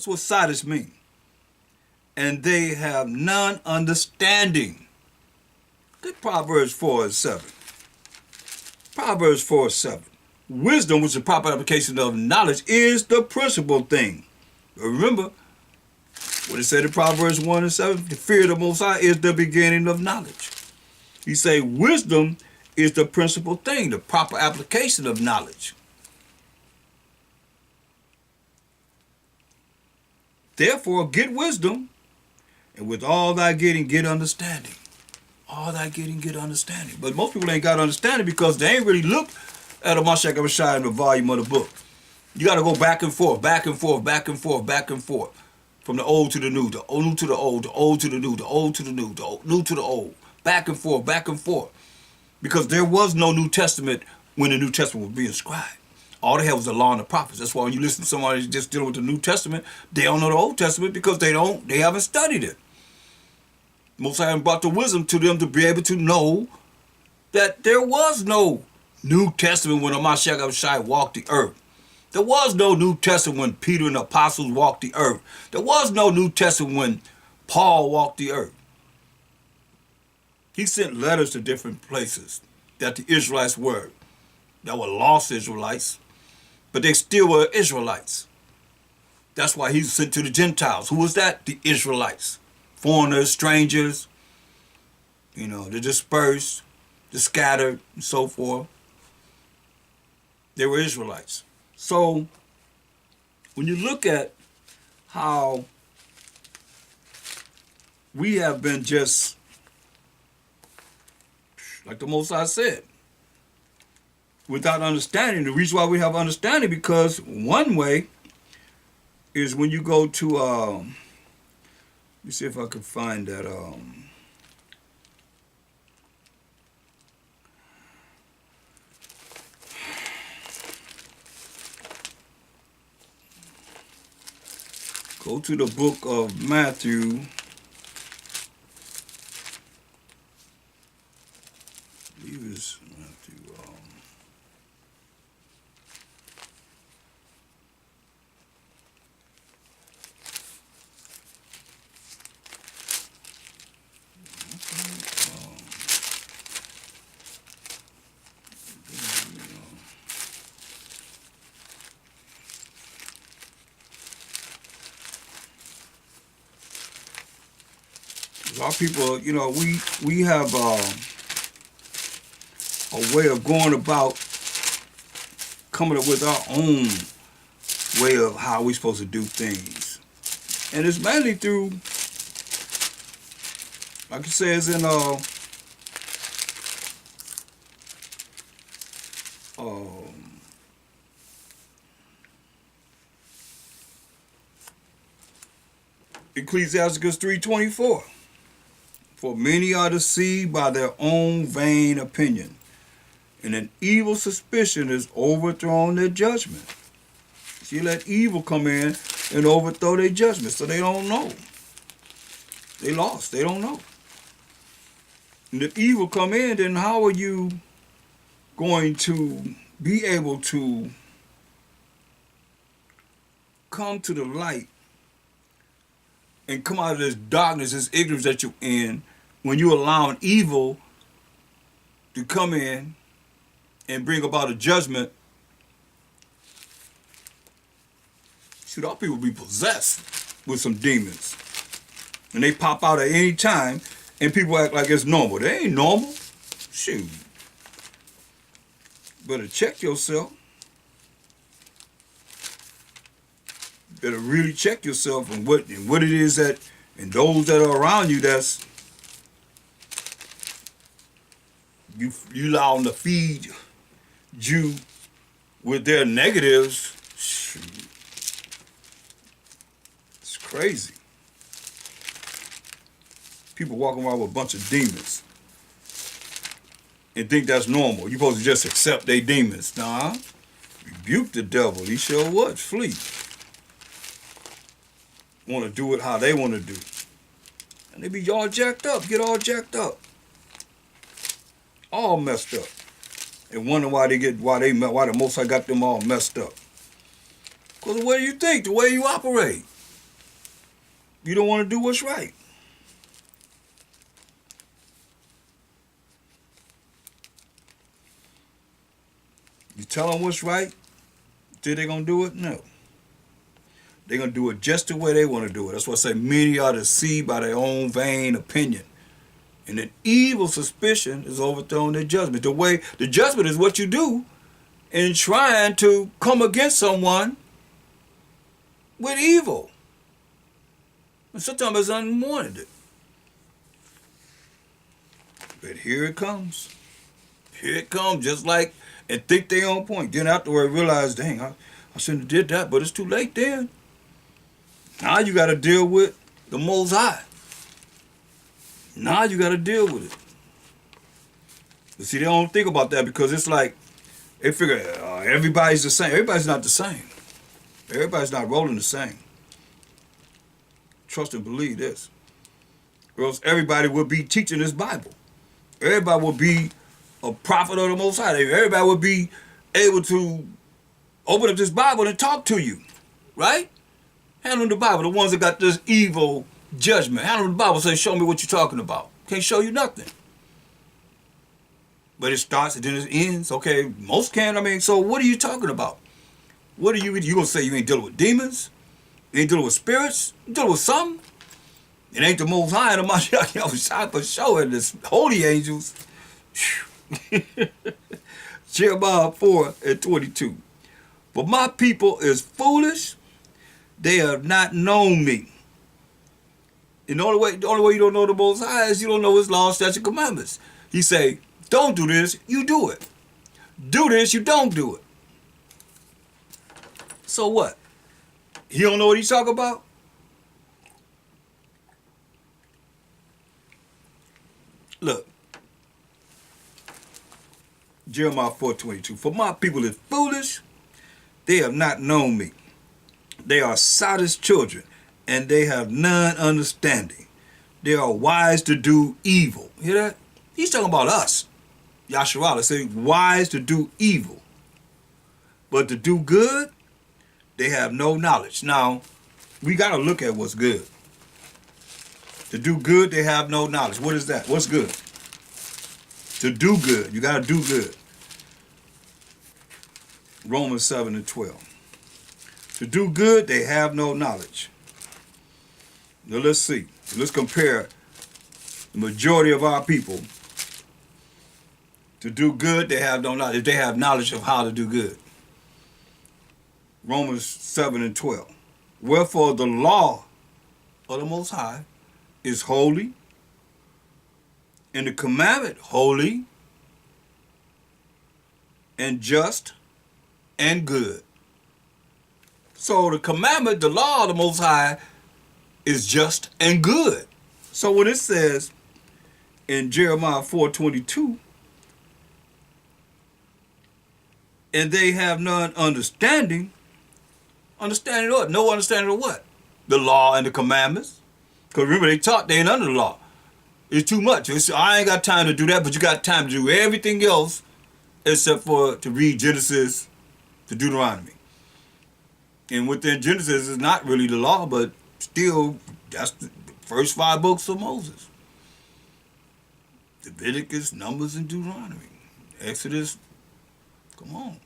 That's what Sardis means. And they have none understanding. Look at Proverbs 4 and 7. Proverbs 4 and 7. Wisdom, which is the proper application of knowledge, is the principal thing. But remember, what it said in Proverbs 1 and 7, the fear of the Most High is the beginning of knowledge. He say wisdom is the principal thing, the proper application of knowledge. Therefore, get wisdom, and with all thy getting, get understanding. All thy getting, get understanding. But most people ain't got understanding because they ain't really looked at a Mashiach Abishai in the volume of the book. You got to go back and forth, back and forth, back and forth, back and forth. From the old to the new, the new to the old, the old to the new, the old to the new, the new to the old. Back and forth, back and forth. Because there was no New Testament when the New Testament was being scribed. All they had was the law and the prophets. That's why when you listen to somebody just dealing with the New Testament, they don't know the Old Testament because they haven't studied it. Most High brought the wisdom to them to be able to know that there was no New Testament when the Mashiach Abishai walked the earth. There was no New Testament when Peter and the apostles walked the earth. There was no New Testament when Paul walked the earth. He sent letters to different places that the Israelites were. That were lost Israelites, but they still were Israelites. That's why he sent to the Gentiles. Who was that? The Israelites. Foreigners, strangers, the dispersed, the scattered, and so forth. They were Israelites. So, when you look at how we have been just, like the Most High said, without understanding, the reason why we have understanding, because one way is when you go to, let me see if I can find that, go to the book of Matthew. I believe it's Matthew. A lot of people, we have a way of going about coming up with our own way of how we're supposed to do things. And it's mainly through, like it says in Ecclesiasticus 3:24. For many are deceived by their own vain opinion, and an evil suspicion is overthrown their judgment. So you let evil come in and overthrow their judgment, so they don't know. They lost. They don't know. And if evil come in, then how are you going to be able to come to the light and come out of this darkness, this ignorance that you're in, when you're allowing evil to come in and bring about a judgment? Shoot, all people be possessed with some demons. And they pop out at any time, and people act like it's normal. They ain't normal. Shoot. Better check yourself. Better really check yourself and what it is that, and those that are around you that's you allow them to feed you with their negatives. Shoot. It's crazy. People walking around with a bunch of demons and think that's normal. You're supposed to just accept their demons. Nah. Rebuke the devil. He sure would. Flee. Want to do it how they want to do. And they be all jacked up. Get all jacked up. All messed up. And wonder why the Most High got them all messed up. Because the way you think, the way you operate. You don't want to do what's right. You tell them what's right, think they're going to do it? No. They're going to do it just the way they want to do it. That's why I say many are deceived by their own vain opinion. And an evil suspicion is overthrown their judgment. The judgment is what you do in trying to come against someone with evil. And sometimes it's unwarranted. But here it comes. Here it comes, just like, and think they on point. Then afterward realize, dang, I shouldn't have did that, but it's too late then. Now you got to deal with the Most High. Now you got to deal with it. But see, they don't think about that because it's like, they figure everybody's the same. Everybody's not the same. Everybody's not rolling the same. Trust and believe this. Or else everybody will be teaching this Bible. Everybody will be a prophet of the Most High. Everybody will be able to open up this Bible and talk to you. Right? Handle the Bible. The ones that got this evil judgment. Handle the Bible. Say, show me what you're talking about. Can't show you nothing. But it starts and then it ends. Okay, most can. I mean, so what are you talking about? What are you going to say you ain't dealing with demons? You ain't dealing with spirits? You dealing with something? It ain't the Most High and the Mashiach for sure, and the holy angels. Jeremiah 4:22. For my people is foolish, they have not known me. And the only way you don't know the Most High is you don't know His law, statutes, and commandments. He say, don't do this, you do it. Do this, you don't do it. So what? He don't know what he's talking about? Look. Jeremiah 4:22. For my people is foolish, they have not known me. They are sottish children, and they have none understanding. They are wise to do evil. Hear that? He's talking about us. Yasharallah say wise to do evil. But to do good, they have no knowledge. Now, we got to look at what's good. To do good, they have no knowledge. What is that? What's good? To do good, you got to do good. Romans 7:12. To do good, they have no knowledge. Now let's see. Let's compare the majority of our people. To do good, they have no knowledge. They have knowledge of how to do good. Romans 7:12. Wherefore the law of the Most High is holy, and the commandment holy, and just, and good. So the commandment, the law of the Most High, is just and good. So when it says in Jeremiah 4:22, and they have none understanding of what? No understanding of what? The law and the commandments. Because remember, they taught they ain't under the law. It's too much. I ain't got time to do that, but you got time to do everything else except for to read Genesis to Deuteronomy. And within Genesis is not really the law, but still, that's the first 5 books of Moses. Leviticus, Numbers, and Deuteronomy. Exodus, come on.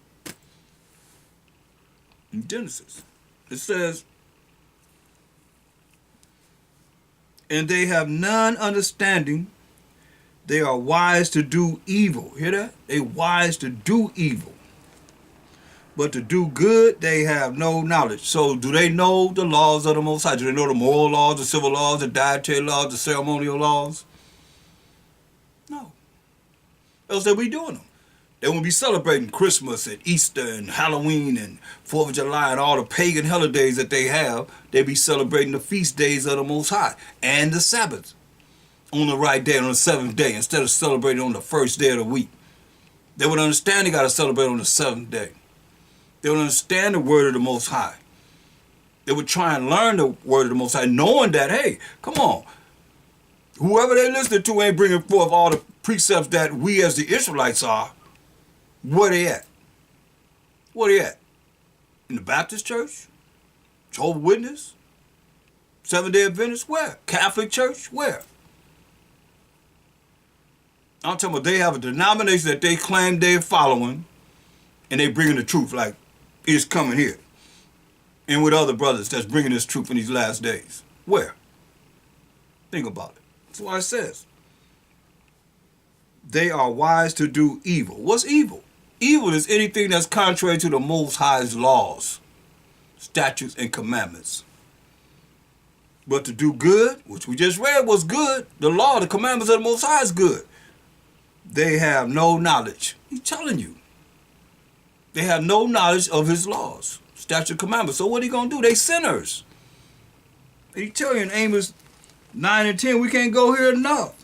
In Genesis, it says, and they have none understanding. They are wise to do evil. Hear that? They wise to do evil. But to do good, they have no knowledge. So do they know the laws of the Most High? Do they know the moral laws, the civil laws, the dietary laws, the ceremonial laws? No. Else they be doing them. They won't be celebrating Christmas and Easter and Halloween and 4th of July and all the pagan holidays that they have. They be celebrating the feast days of the Most High and the Sabbath on the right day, on the 7th day, instead of celebrating on the first day of the week. They would understand they got to celebrate on the 7th day. They would understand the word of the Most High. They would try and learn the word of the Most High, knowing that, hey, come on, whoever they listen to ain't bringing forth all the precepts that we as the Israelites are. Where they at? Where they at? In the Baptist church? Jehovah's Witness? Seventh-day Adventists? Where? Catholic Church? Where? I'm talking about they have a denomination that they claim they're following, and they bringing the truth like it's coming here. And with other brothers that's bringing this truth in these last days. Where? Think about it. That's why it says they are wise to do evil. What's evil? Evil is anything that's contrary to the Most High's laws, statutes, and commandments. But to do good, which we just read was good, the law, the commandments of the Most High is good. They have no knowledge. He's telling you. They have no knowledge of his laws, statute, commandments. So what are you going to do? They sinners. He tell you in Amos 9 and 10, we can't go here enough.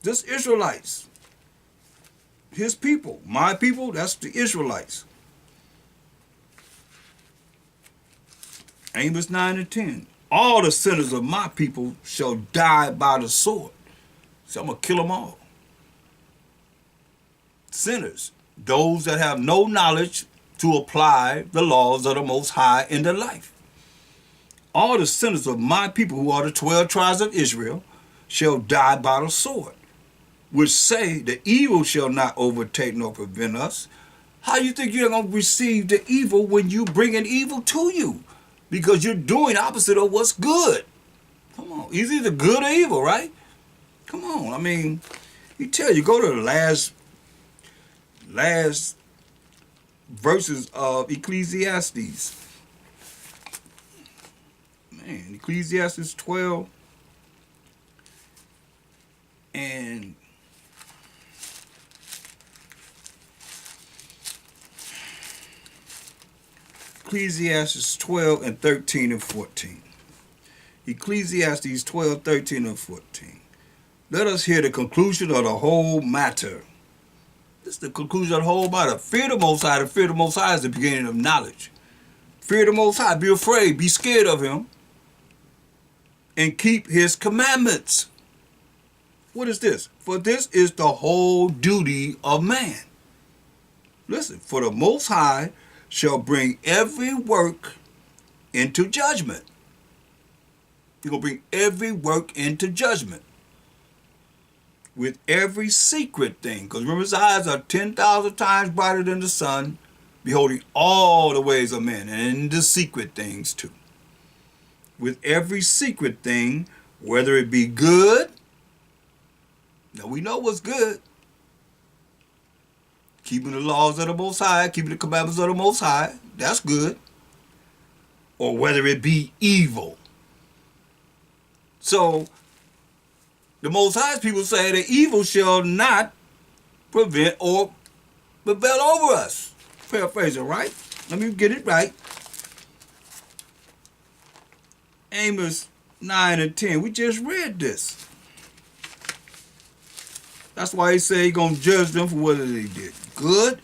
Just Israelites. His people. My people, that's the Israelites. Amos 9 and 10. All the sinners of my people shall die by the sword. So I'm going to kill them all. Sinners. Those that have no knowledge to apply the laws of the Most High in their life. All the sinners of my people, who are the 12 tribes of Israel, shall die by the sword, which say the evil shall not overtake nor prevent us. How you think you're going to receive the evil when you bring an evil to you? Because you're doing opposite of what's good. Come on. It's either good or evil, right? Come on. I mean, he tell you, go to the last verses of Ecclesiastes. Man, Ecclesiastes 12 and Ecclesiastes 12 and 13 and 14. Ecclesiastes 12, 13 and 14. Let us hear the conclusion of the whole matter. This is the conclusion of the whole matter. Fear the Most High. The fear of the Most High is the beginning of knowledge. Fear the Most High. Be afraid. Be scared of him. And keep his commandments. What is this? For this is the whole duty of man. Listen, for the Most High shall bring every work into judgment. He's going to bring every work into judgment. With every secret thing. Because remember, his eyes are 10,000 times brighter than the sun, beholding all the ways of men, and the secret things too. With every secret thing, whether it be good. Now we know what's good. Keeping the laws of the Most High, keeping the commandments of the Most High, that's good. Or whether it be evil. So, the Most High's people say that evil shall not prevent or prevail over us. Paraphrasing, right? Let me get it right. Amos 9 and 10. We just read this. That's why he said he's going to judge them for whether they did good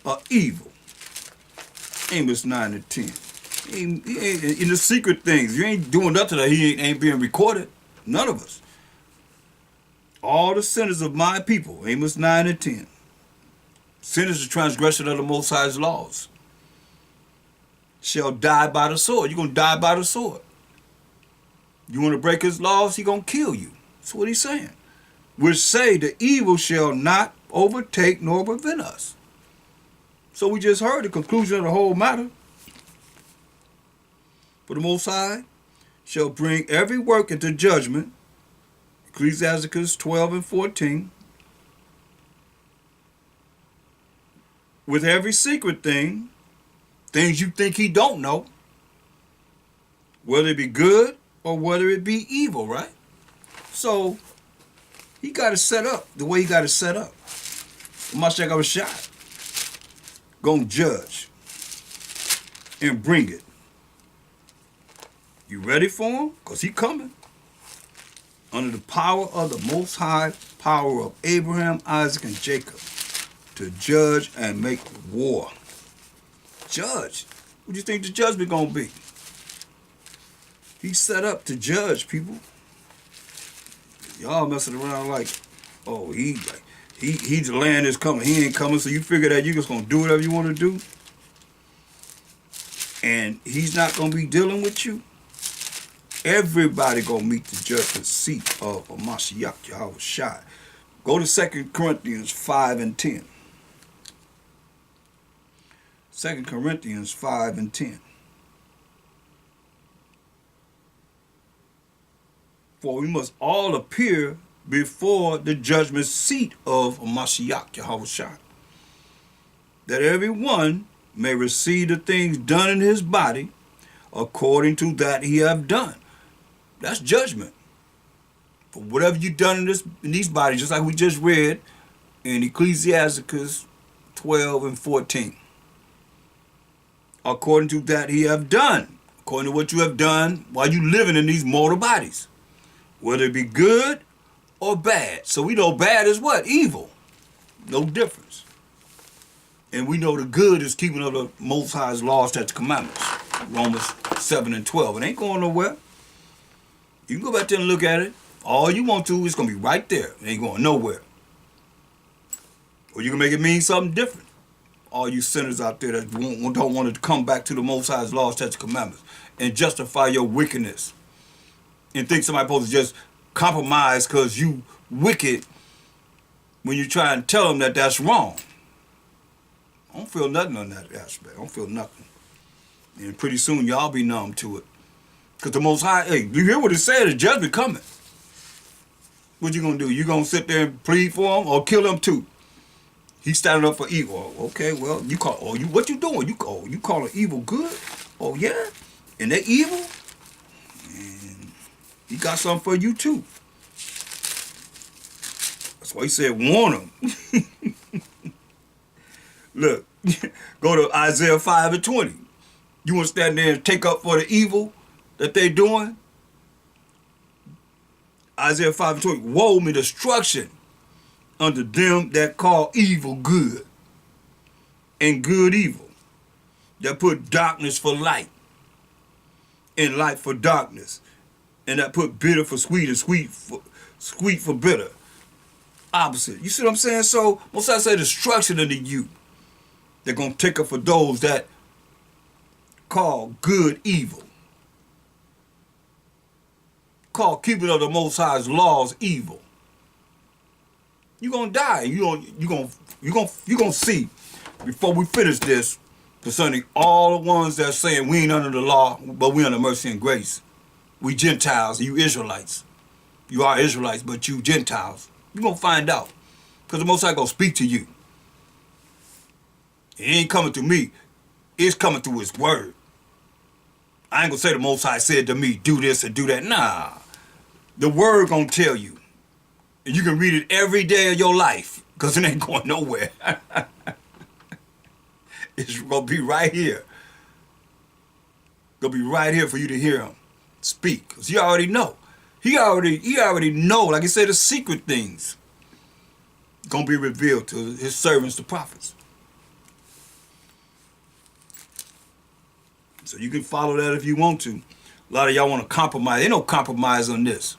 or evil. Amos 9 and 10. He ain't in the secret things. You ain't doing nothing that he ain't being recorded. None of us. All the sinners of my people, Amos 9 and 10. Sin is the transgression of the Most High's laws. Shall die by the sword. You're going to die by the sword. You want to break his laws, he's going to kill you. That's what he's saying. Which say the evil shall not overtake nor prevent us. So we just heard the conclusion of the whole matter. For the Most High shall bring every work into judgment. Ecclesiastes 12 and 14. With every secret thing, things you think he don't know, whether it be good or whether it be evil, right? So he got it set up the way he got it set up. Mashiach HaMashiach gonna judge and bring it. You ready for him? Because he coming. Under the power of the Most High, power of Abraham, Isaac, and Jacob, to judge and make war. Judge. What do you think the judgment gonna be? He's set up to judge people. Y'all messing around like, oh, he's the land is coming. He ain't coming, so you figure that you just gonna do whatever you want to do, and he's not gonna be dealing with you. Everybody gonna meet the judgment seat of Mashiach Yahweh Shai. Go to 2 Corinthians 5 and 10. 2 Corinthians 5 and 10. For we must all appear before the judgment seat of Mashiach Yahweh Shai, that every one may receive the things done in his body according to that he have done. That's judgment. For whatever you done in these bodies, just like we just read in Ecclesiasticus 12 and 14. According to that he have done. According to what you have done while you living in these mortal bodies. Whether it be good or bad. So we know bad is what? Evil. No difference. And we know the good is keeping of the Most High's laws, statutes, commandments. Romans 7 and 12. It ain't going nowhere. You can go back there and look at it. All you want to, it's going to be right there. It ain't going nowhere. Or you can make it mean something different. All you sinners out there that don't want to come back to the Most High's laws, statutes, commandments and justify your wickedness. And think somebody's supposed to just compromise because you wicked when you try and tell them that that's wrong. I don't feel nothing on that aspect. I don't feel nothing. And pretty soon y'all be numb to it. Because the Most High, hey, you hear what it said, the judgment coming. What you gonna do? You gonna sit there and plead for him or kill him too? He's standing up for evil. Okay, well, you call, oh, you, what you doing? You call an evil good? Oh yeah? And they evil? And he got something for you too. That's why he said warn them. Look, go to Isaiah 5 and 20. You want to stand there and take up for the evil that they doing? Isaiah 5 and 20. Woe me destruction unto them that call evil good and good evil, that put darkness for light and light for darkness, and that put bitter for sweet and sweet for bitter. Opposite. You see what I'm saying? So most I say destruction unto you. They're going to take up for those that call good evil. Call keeping of the Most High's laws evil. You're going to die. You're going to see before we finish this concerning all the ones that are saying we ain't under the law, but we under mercy and grace. We Gentiles, you Israelites. You are Israelites, but you Gentiles. You're going to find out. Because the Most High going to speak to you. It ain't coming through me. It's coming through his word. I ain't going to say the Most High said to me, do this and do that. Nah. The word going to tell you. And you can read it every day of your life. Because it ain't going nowhere. It's going to be right here. Going to be right here for you to hear him speak. Because you already know. He already know, like I said, the secret things going to be revealed to his servants, the prophets. So you can follow that if you want to. A lot of y'all want to compromise. Ain't no compromise on this.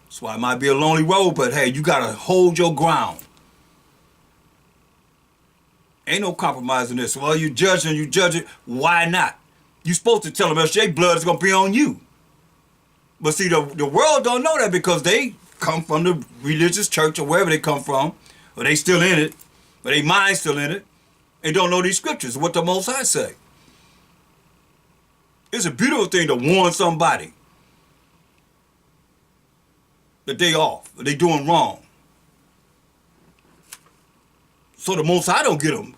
That's why it might be a lonely road, but hey, you got to hold your ground. Ain't no compromise on this. Well, you judge it. Why not? You supposed to tell them SJ blood is going to be on you. But see, the world don't know that because they come from the religious church or wherever they come from, or they still in it, or they mind still in it, and don't know these scriptures, what the Most High say. It's a beautiful thing to warn somebody that they off, or they doing wrong. So the Most High don't get them.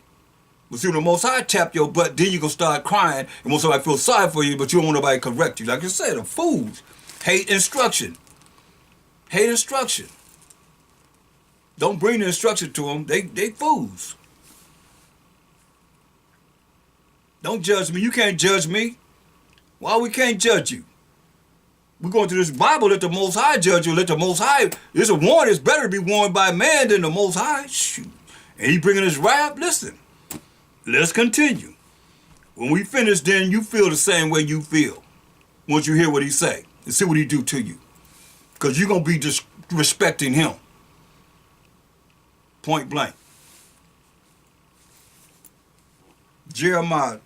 But see, when the Most High tap your butt, then you gonna start crying, and want somebody feel sorry for you, but you don't want nobody to correct you. Like I said, the fools hate instruction. Hate instruction. Don't bring the instruction to them. They fools. Don't judge me. You can't judge me. Why we can't judge you? We're going through this Bible, let the Most High judge you. Let the Most High, there's a warning, it's better to be warned by man than the Most High. Shoot. And he bringing his wrath. Listen, let's continue. When we finish, then you feel the same way you feel once you hear what he say and see what he do to you. Because you're going to be disrespecting him. Point blank. Jeremiah,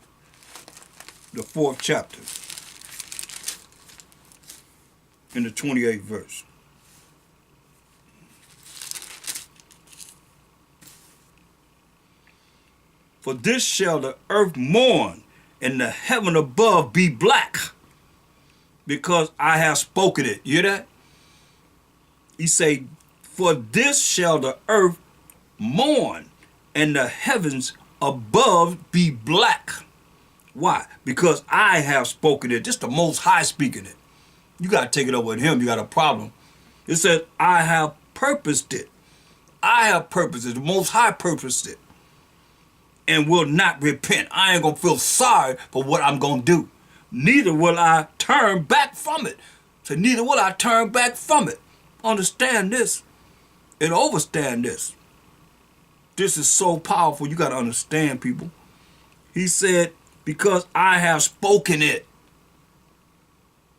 the 4th chapter. in the 28th verse. For this shall the earth mourn, and the heaven above be black, because I have spoken it. You hear that? He say, for this shall the earth mourn, and the heavens above be black. Why? Because I have spoken it. Just the Most High speaking it. You got to take it up with him. You got a problem. It says, I have purposed it. I have purposed it. The Most High purposed it. And will not repent. I ain't going to feel sorry for what I'm going to do. Neither will I turn back from it. So neither will I turn back from it. Understand this and overstand this. This is so powerful. You got to understand, people. He said, because I have spoken it.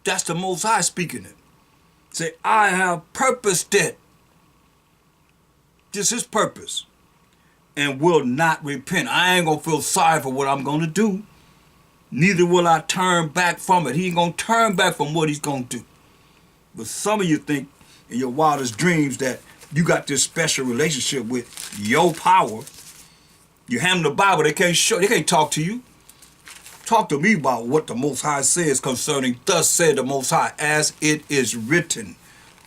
That's the Most High speaking it. Say, I have purposed it. This is his purpose. And will not repent. I ain't going to feel sorry for what I'm going to do. Neither will I turn back from it. He ain't going to turn back from what he's going to do. But some of you think in your wildest dreams that you got this special relationship with your power. You hand them the Bible, they can't talk to you. Talk to me about what the Most High says concerning thus said the Most High, as it is written.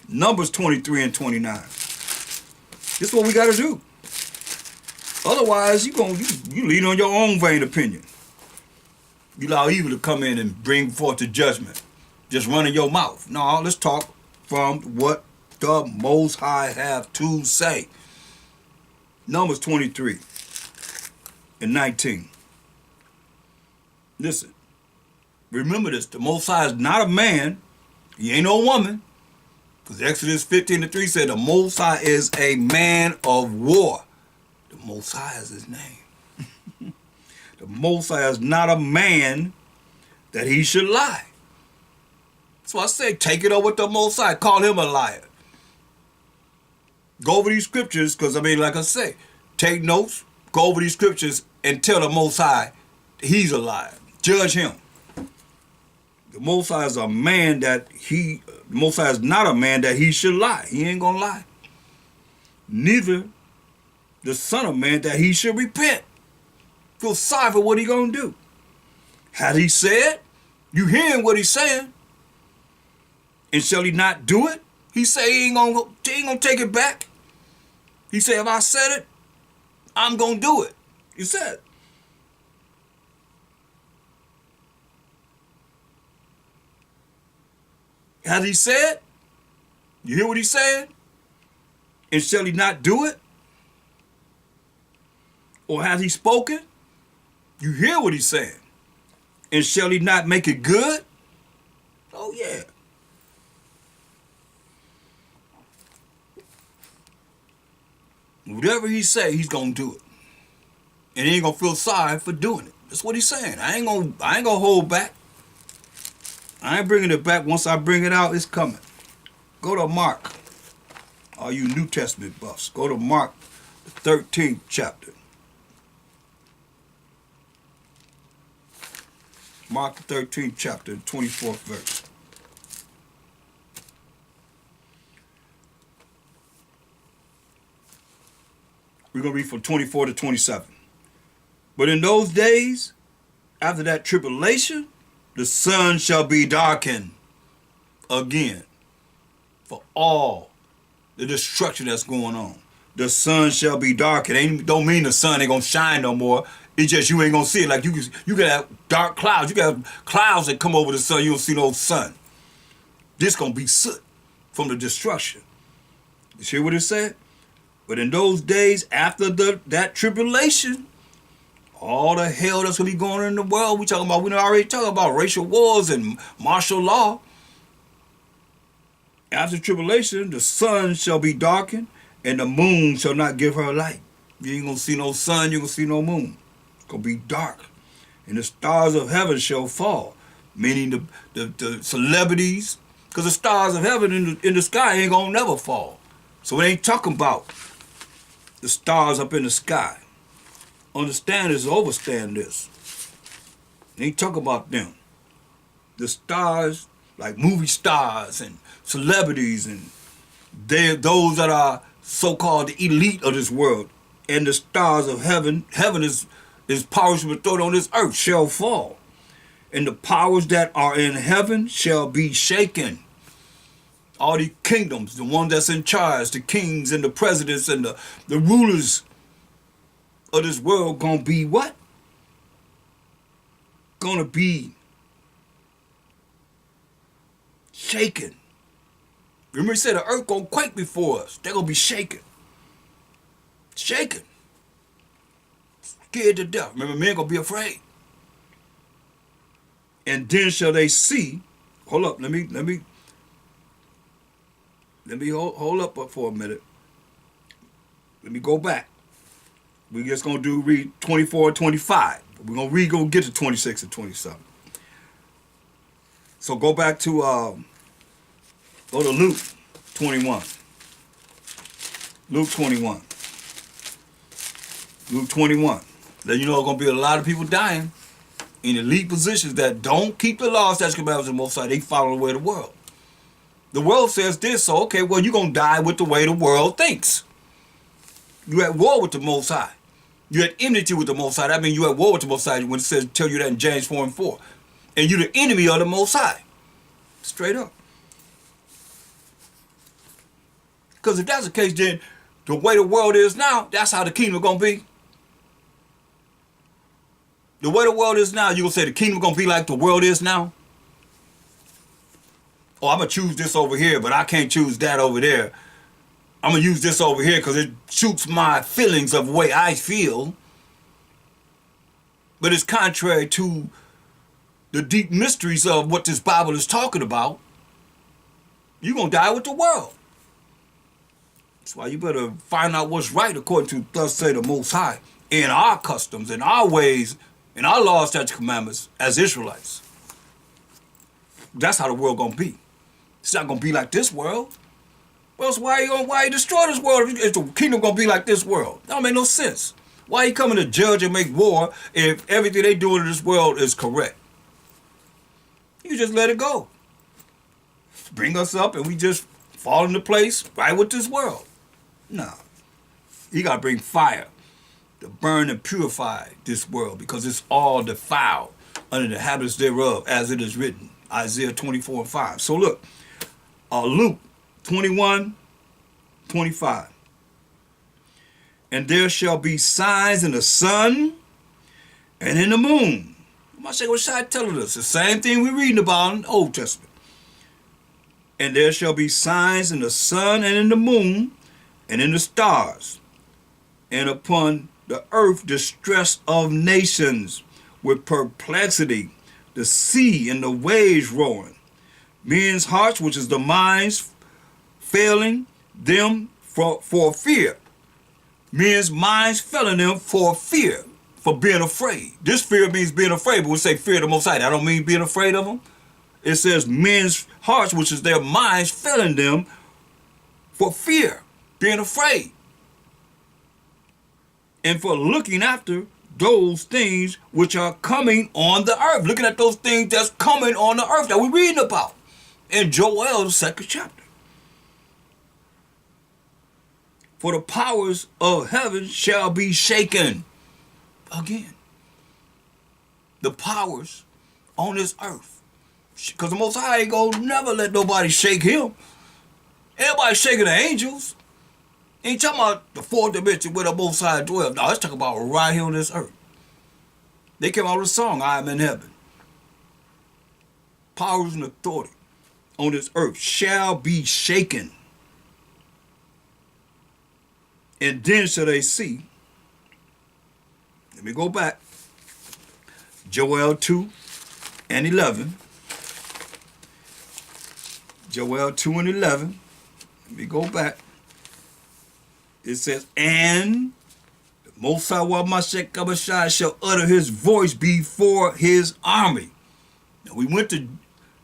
Numbers 23 and 29. This is what we got to do. Otherwise, you lean on your own vain opinion. You allow evil to come in and bring forth the judgment. Just running your mouth. No, let's talk from what the Most High have to say. Numbers 23 and 19. Listen. Remember this. The Most High is not a man. He ain't no woman. Because Exodus 15 and 3 said the Most High is a man of war. The Most High is his name. The Most High is not a man that he should lie. That's why I say take it up with the Most High. Call him a liar. Go over these scriptures, because like I say, take notes, go over these scriptures and tell the Most High he's a liar. Judge him. The Most High is a man that the Most High is not a man that he should lie. He ain't gonna lie. Neither the Son of Man that he should repent. Feel sorry for what he gonna do. Had he said, you hearing what he's saying, and shall he not do it? He say he ain't gonna take it back. He said, if I said it, I'm gonna do it. He said. Has he said? You hear what he said? And shall he not do it? Or has he spoken? You hear what he's saying. And shall he not make it good? Oh yeah. Whatever he say, he's gonna do it. And he ain't gonna feel sorry for doing it. That's what he's saying. I ain't gonna hold back. I ain't bringing it back. Once I bring it out, it's coming. Go to Mark. All you New Testament buffs, go to Mark, the 13th chapter. Mark the 13th chapter, 24th verse. We're going to read from 24 to 27. But in those days, after that tribulation, the sun shall be darkened again for all the destruction that's going on. The sun shall be darkened. Don't mean the sun ain't going to shine no more. It's just you ain't going to see it. Like you can have dark clouds. You can have clouds that come over the sun. You don't see no sun. This going to be soot from the destruction. You see what it said? But in those days after that tribulation, all the hell that's going to be going on in the world, we already talking about racial wars and martial law. After tribulation, the sun shall be darkened, and the moon shall not give her light. You ain't going to see no sun, you ain't going to see no moon. It's going to be dark. And the stars of heaven shall fall, meaning the celebrities, because the stars of heaven in the sky ain't going to never fall. So it ain't talking about the stars up in the sky. Understand this, overstand this. They ain't talking about them. The stars, like movie stars and celebrities, and those that are so-called the elite of this world, and the stars of heaven. Heaven is powers bestowed on this earth shall fall, and the powers that are in heaven shall be shaken. All the kingdoms, the one that's in charge, the kings and the presidents and the rulers of this world gonna be what? Gonna be shaken. Remember he said the earth gonna quake before us. They're gonna be shaken. Shaken. Scared to death. Remember, men gonna be afraid. And then shall they see. Hold up, let me hold up for a minute. Let me go back. We're just going to read 24 and 25. We're going to get to 26 and 27. So go back to, go to Luke 21. Luke 21. Luke 21. Then you know there's going to be a lot of people dying in elite positions that don't keep the laws, statutes, commandments, and most they follow the way of the world. The world says this, so okay, well, you're going to die with the way the world thinks. You're at war with the Most High. You're at enmity with the Most High. That means you're at war with the Most High when it says, tell you that in James 4 and 4. And you're the enemy of the Most High. Straight up. Because if that's the case, then the way the world is now, that's how the kingdom is going to be. The way the world is now, you're going to say the kingdom is going to be like the world is now? Oh, I'm going to choose this over here, but I can't choose that over there. I'm going to use this over here because it suits my feelings of the way I feel. But it's contrary to the deep mysteries of what this Bible is talking about. You're going to die with the world. That's why you better find out what's right according to thus say the Most High in our customs, in our ways, in our laws, statutes, commandments as Israelites. That's how the world going to be. It's not going to be like this world. Well, so why you destroy this world if the kingdom going to be like this world? That don't make no sense. Why are you coming to judge and make war if everything they do in this world is correct? You just let it go. Bring us up and we just fall into place right with this world. No. You got to bring fire to burn and purify this world because it's all defiled under the habits thereof as it is written. Isaiah 24 and 5. So look. Luke 21, 25. And there shall be signs in the sun and in the moon. What's I telling us? The same thing we're reading about in the Old Testament. And there shall be signs in the sun and in the moon and in the stars. And upon the earth distress of nations with perplexity, the sea and the waves roaring. Men's hearts, which is the minds, failing them for fear. Men's minds failing them for fear, for being afraid. This fear means being afraid, but we say fear of the Most High. I don't mean being afraid of them. It says men's hearts, which is their minds, failing them for fear, being afraid. And for looking after those things which are coming on the earth. Looking at those things that's coming on the earth that we're reading about in Joel, the 2nd chapter. For the powers of heaven shall be shaken. Again, the powers on this earth. Because the Most High ain't gonna never let nobody shake him. Everybody shaking the angels. Ain't talking about the fourth dimension where the Most High dwells. No, let's talk about right here on this earth. They came out with a song, I am in heaven. Powers and authority on this earth shall be shaken. And then shall they see. Let me go back. Joel 2 and 11. Joel 2 and 11. Let me go back. It says, and the Most High Mashiach Kabashai shall utter his voice before his army. Now we went to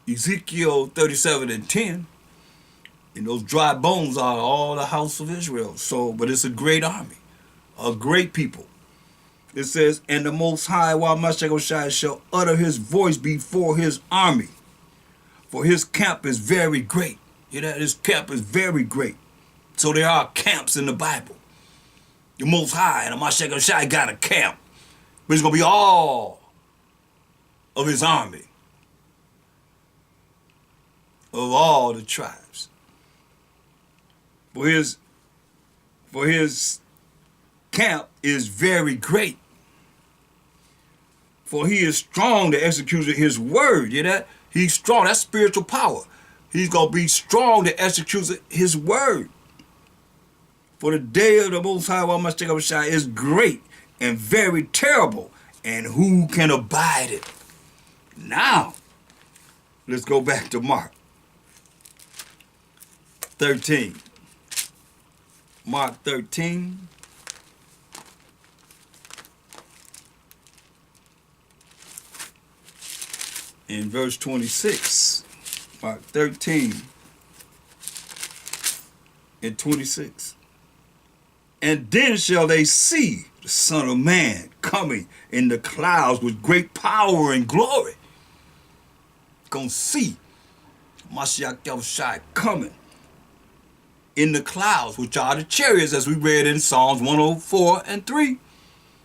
Ezekiel 37 and 10. And those dry bones are all the house of Israel. So, but it's a great army, a great people. It says, and the Most High Mashiach Kabashai shall utter his voice before his army. For his camp is very great. You know, his camp is very great. So there are camps in the Bible. The Most High and the Mashiach Shai got a camp. But it's going to be all of his army. Of all the tribes. For his camp is very great. For he is strong to execute his word. You know that? He's strong. That's spiritual power. He's going to be strong to execute his word. For the day of the Most High Mashiach is great and very terrible. And who can abide it? Now, let's go back to Mark 13. Mark 13. In verse 26. Mark 13 and 26. And then shall they see the Son of Man coming in the clouds with great power and glory. Gonna see Mashiach Yahushua coming in the clouds, which are the chariots, as we read in Psalms 104 and 3.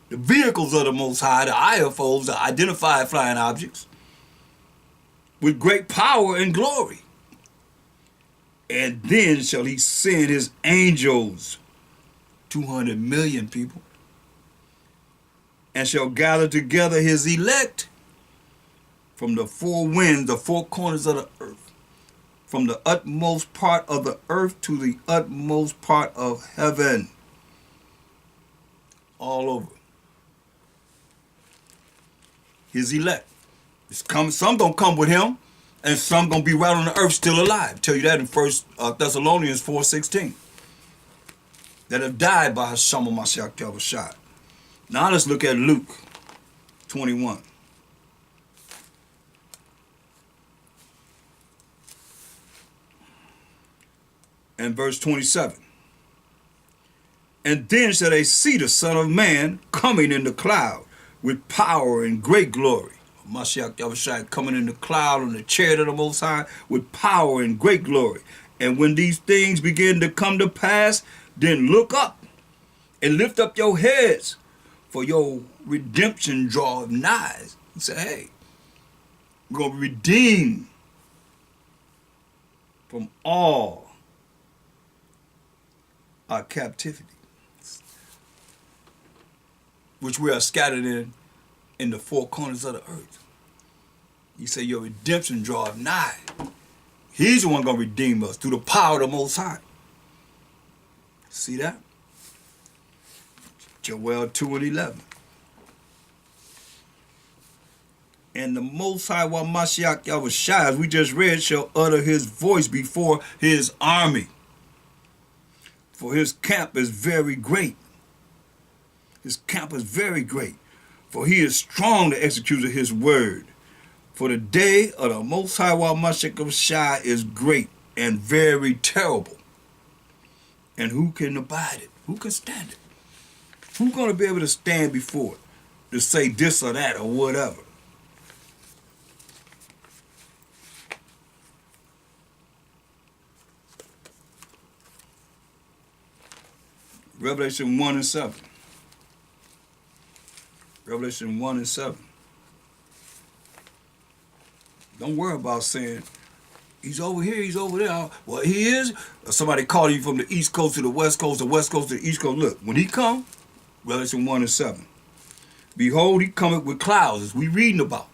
The vehicles of the Most High, the IFOs, the identified flying objects, with great power and glory. And then shall he send his angels, 200 million people, and shall gather together his elect from the four winds, the four corners of the earth, from the utmost part of the earth to the utmost part of heaven. All over. His elect. Some gonna come with him, and some gonna be right on the earth still alive. Tell you that in 1 Thessalonians 4:16. That have died by Hashem Mashiach Yahushua. Now let's look at Luke 21. And verse 27. And then shall they see the Son of Man coming in the cloud with power and great glory. Mashiach Yahushua coming in the cloud on the chariot of the Most High with power and great glory. And when these things begin to come to pass, then look up and lift up your heads, for your redemption draweth nigh. He said, hey, we're going to be redeemed from all our captivity, which we are scattered in the four corners of the earth. He said, your redemption draweth nigh. He's the one going to redeem us through the power of the Most High. See that? Joel 2 and 11. And the Most High Mashiach Yahushua, as we just read, shall utter his voice before his army. For his camp is very great. His camp is very great. For he is strong to execute his word. For the day of the Most High Mashiach Yahushua is great and very terrible. And who can abide it? Who can stand it? Who's going to be able to stand before it to say this or that or whatever? Revelation 1 and 7. Revelation 1 and 7. Don't worry about saying, he's over here, he's over there. Well, he is. Or somebody calling you from the East Coast to the West Coast to the East Coast. Look, when he come, Revelation 1 and 7. Behold, he cometh with clouds, as we reading about.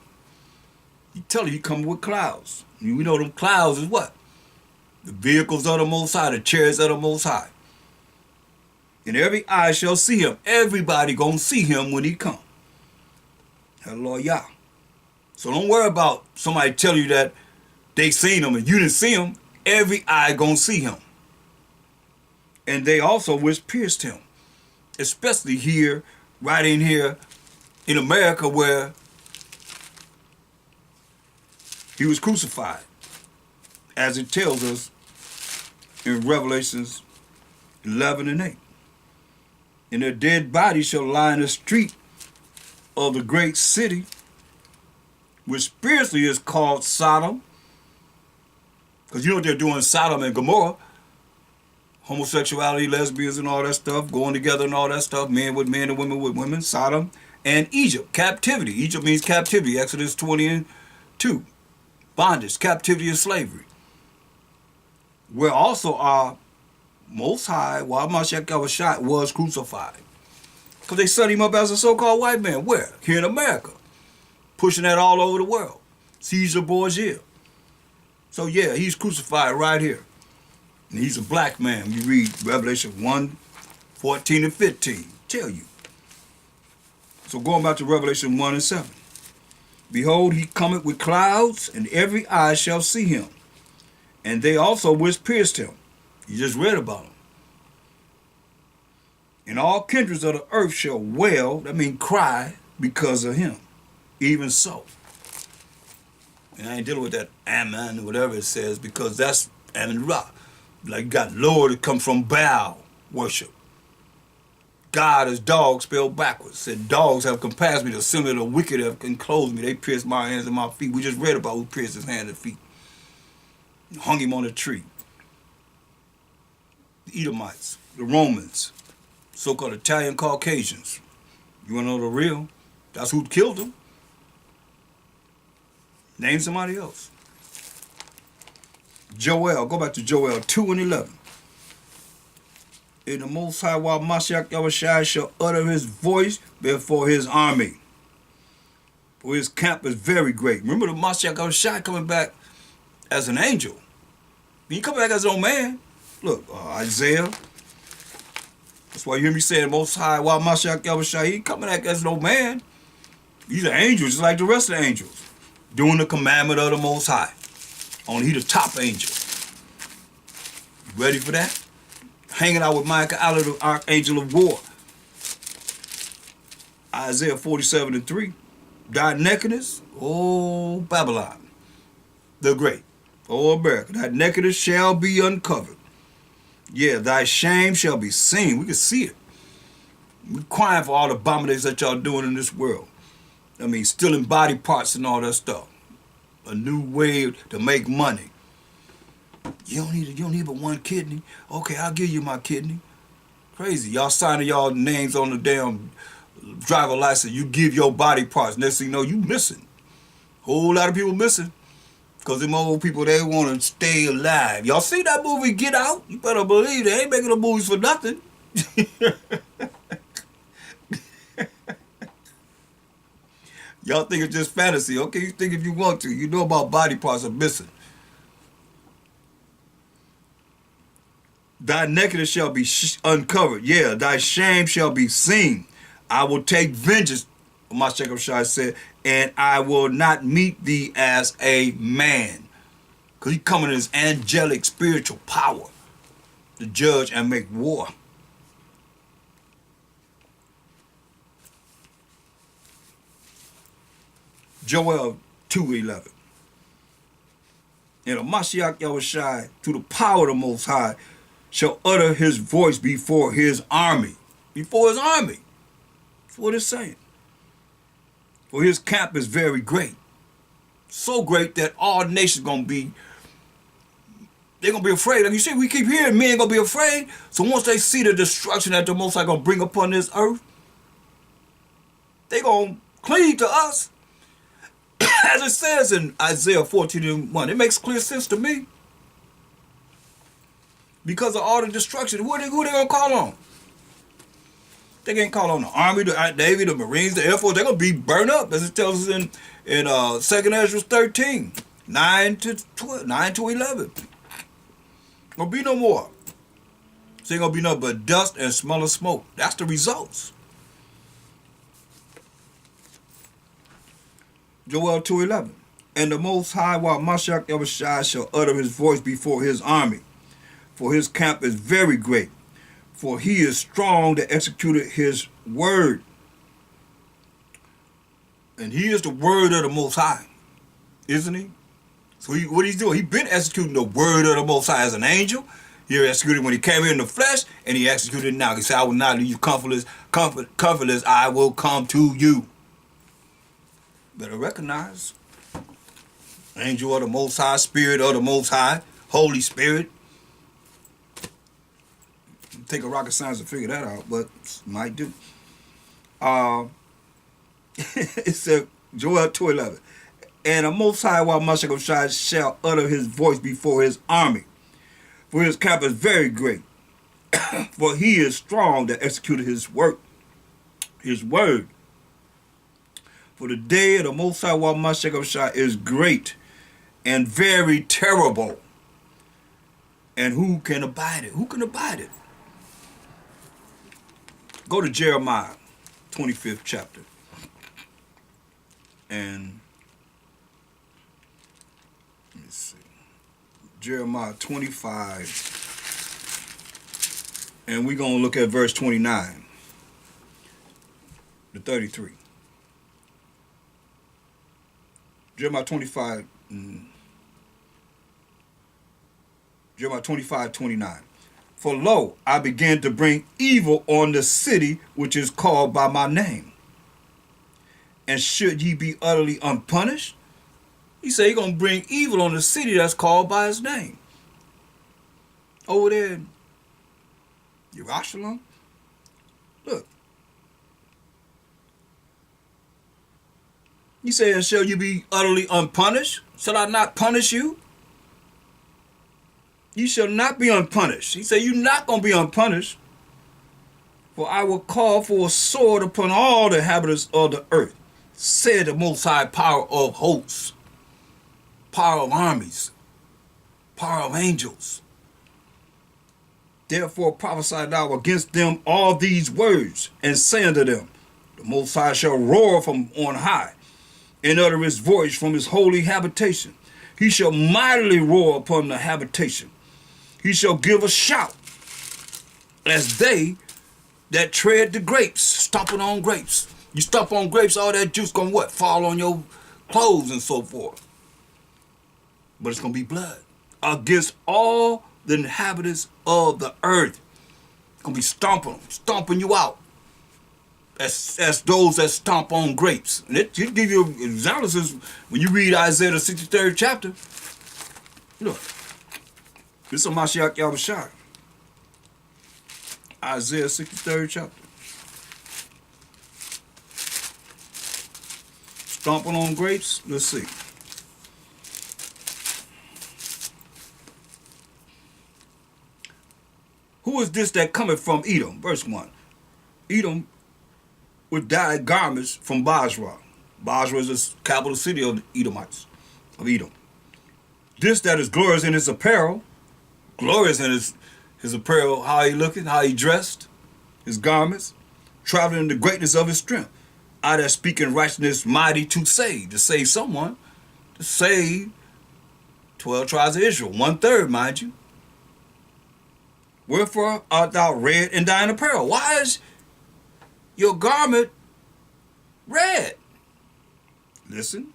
He tell you he coming with clouds. And we know them clouds is what? The vehicles of the Most High, the chariots of the Most High. And every eye shall see him. Everybody gonna see him when he come. Hallelujah. So don't worry about somebody telling you that they seen him and you didn't see him. Every eye gonna see him. And they also which pierced him. Especially here, right in here in America, where he was crucified, as it tells us in Revelations 11 and 8. And their dead bodies shall lie in the street of the great city, which spiritually is called Sodom Because you know what they're doing in Sodom and Gomorrah. Homosexuality, lesbians and all that stuff, going together and all that stuff, men with men and women with women, Sodom and Egypt, captivity. Egypt means captivity, Exodus 20:2. Bondage, captivity and slavery. Where also our Most High, while Mashiach Yahushua was crucified. Because they set him up as a so-called white man. Where? Here in America. Pushing that all over the world. Caesar Borgia. So yeah, he's crucified right here. And he's a black man. You read Revelation 1:14 and 15. Tell you. So going back to Revelation 1 and 7. Behold, he cometh with clouds, and every eye shall see him. And they also which pierced him. You just read about him. And all kindreds of the earth shall wail, that means cry, because of him. Even so. And I ain't dealing with that Ammon or whatever it says, because that's Ammon Ra. Like you got Lord that comes from Baal worship. God is dog spelled backwards. Said dogs have compassed me, the assembly of the wicked have enclosed me. They pierced my hands and my feet. We just read about who pierced his hands and feet. Hung him on a tree. The Edomites, the Romans, so-called Italian Caucasians. You want to know the real? That's who killed them. Name somebody else. Joel, go back to Joel 2 and 11. In the Most High, while Mashiach Yahushua shall utter his voice before his army. For his camp is very great. Remember the Mashiach Yahushua coming back as an angel. He come back as an old man. Look, Isaiah. That's why you hear me saying Most High, while Mashiach Yahushua, he coming back as an old man. He's an angel, just like the rest of the angels. Doing the commandment of the Most High. Only he the top angel. You ready for that? Hanging out with Michael, the archangel of war. Isaiah 47 and 3. Thy oh Babylon, the great, oh America, thy nakedness shall be uncovered. Yeah, thy shame shall be seen. We can see it. We're crying for all the abominations that y'all doing in this world. I mean, stealing body parts and all that stuff. A new way to make money. You don't need but one kidney. Okay, I'll give you my kidney. Crazy. Y'all signing y'all names on the damn driver license. You give your body parts. Next thing you know, you missing. Whole lot of people missing. Because them old people, they want to stay alive. Y'all see that movie Get Out? You better believe they ain't making the movies for nothing. Y'all think it's just fantasy. Okay, you think if you want to. You know about body parts are missing. Thy nakedness shall be uncovered. Yeah, thy shame shall be seen. I will take vengeance, Mashiach Yahushua said, and I will not meet thee as a man. Because he coming in his angelic spiritual power to judge and make war. Joel 2:11. And the Mashiach Yahushua, through the power of the Most High, shall utter his voice before his army. Before his army. That's what it's saying. For his camp is very great. So great that all nations gonna be, they're gonna be afraid. Like you see, we keep hearing men gonna be afraid. So once they see the destruction that the Most High gonna bring upon this earth, they gonna cleave to us. As it says in Isaiah 14:1, it makes clear sense to me. Because of all the destruction, who they gonna call on? They can't call on the Army, the Navy, the Marines, the Air Force. They're gonna be burned up, as it tells us in 2nd Ezra 13, 9 to 11. Gonna be no more. So ain't gonna be nothing but dust and smell of smoke. That's the results. Joel 2:11. And the Most High, while Mashiach Yahushua shall utter his voice before his army, for his camp is very great, for he is strong that executed his word. And he is the word of the Most High, isn't he? So what he's doing, he's been executing the word of the Most High as an angel. He executed when he came here in the flesh, and he executed now. He said, I will not leave you comfortless, comfortless, I will come to you. Better recognize. Angel of the Most High, Spirit of the Most High, Holy Spirit. Take a rocket science to figure that out, but might do. It said, Joel 2:11. And the Most High while Mashiach shall utter his voice before his army. For his camp is very great. For he is strong that executed his work, his word. For the day of the Most High while Mashiach is great and very terrible. And who can abide it? Who can abide it? Go to Jeremiah, 25th chapter. And let me see. Jeremiah 25. And we're going to look at verse 29 to 33. Jeremiah 25. Jeremiah 25:29. For lo, I began to bring evil on the city which is called by my name. And should ye be utterly unpunished? He said he's going to bring evil on the city that's called by his name. Over there in Jerusalem. Look. He said, shall you be utterly unpunished? Shall I not punish you? You shall not be unpunished. He said, you're not going to be unpunished. For I will call for a sword upon all the inhabitants of the earth, said the Most High power of hosts, power of armies, power of angels. Therefore prophesy thou against them all these words, and say unto them, the Most High shall roar from on high, and utter his voice from his holy habitation. He shall mightily roar upon the habitation. He shall give a shout, as they that tread the grapes, stomping on grapes. You stomp on grapes, all that juice gonna what? Fall on your clothes and so forth. But it's gonna be blood against all the inhabitants of the earth. It's gonna be stomping you out. As those that stomp on grapes. And it give you examples when you read Isaiah the 63rd chapter. Look. This is Mashiach Yahushua. Isaiah 63rd chapter. Stomping on grapes. Let's see. Who is this that cometh from Edom? Verse 1. Edom with dyed garments from Basra. Basra is the capital city of the Edomites, of Edom. This that is glorious in his apparel, glorious in his apparel, how he looking, how he dressed, his garments, traveling in the greatness of his strength. I that speak in righteousness, mighty to save someone, to save 12 tribes of Israel, 1/3, mind you. Wherefore art thou red in thine apparel? Why is your garment red? Listen.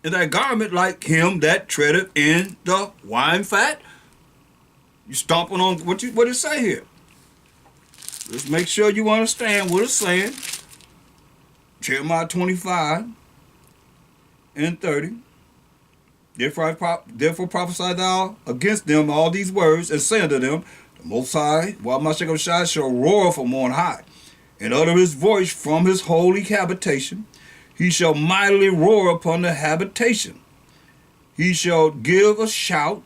In thy garment like him that treadeth in the wine fat? You stomping on what it say here? Let's make sure you understand what it's saying. Jeremiah 25 and 30. Therefore prophesy thou against them all these words, and say unto them, the Most High, while Mashiach shall roar from on high, and utter his voice from his holy habitation. He shall mightily roar upon the habitation. He shall give a shout,